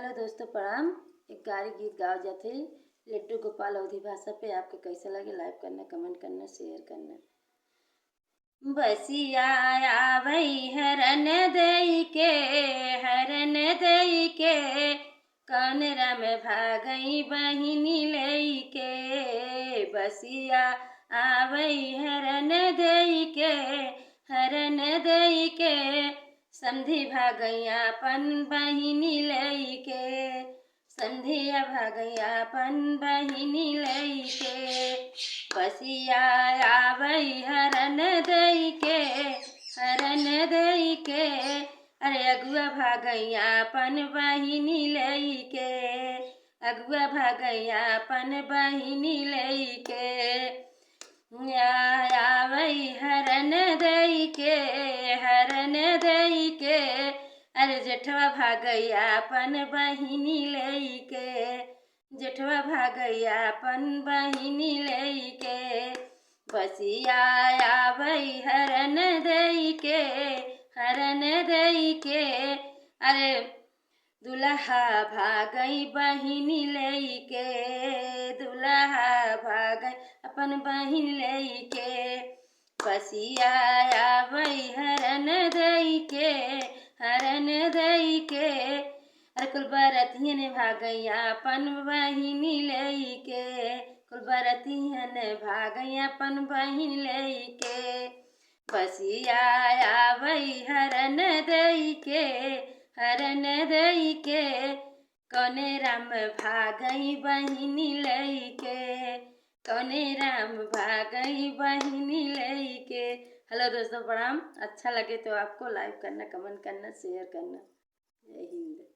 Hello दोस्तों प्रणाम। एक गारी गीत गाओ जाते लड्डू गोपाल अवधी भाषा पे। आपके कैसे लगे लाइक करना, कमेंट करना, शेयर करना। बसिया आवई हरन दई के कनरा में भागई बहिनी लई के। बसिया आवई हरन दई के समधी भागैया पन बहिनी लई के। संधिया भागैया पन बहिनी लई के। बसिया आवई हरन दई के अरे अगुआ भागैया पन बहिनी लई के। अगुआ भागैया पन बहिनी लई के। आवई हरन दई के अरे जेठवा भागैया पन बहिनी लई के। जेठवा भागैया पन बहिनी लई के। बसिया आवई हरन दई के अरे दुल्हा भागई बहिनी लई के। दुल्हा भागई अपन बहिन लई के। बसिया आवई हरन दई के अरे कुल बरतियन भागैया अपन बहिनी लई के। कुल बरतियन भागैया अपन बहिन लई के। बसिया आवई हरन दई के कौने राम भागई बहिनी लई के। कौने राम भागई बहिनी लई के। हेलो दोस्तों प्रणाम। अच्छा लगे तो आपको लाइक करना, कमेंट करना, शेयर करना। जय हिंद।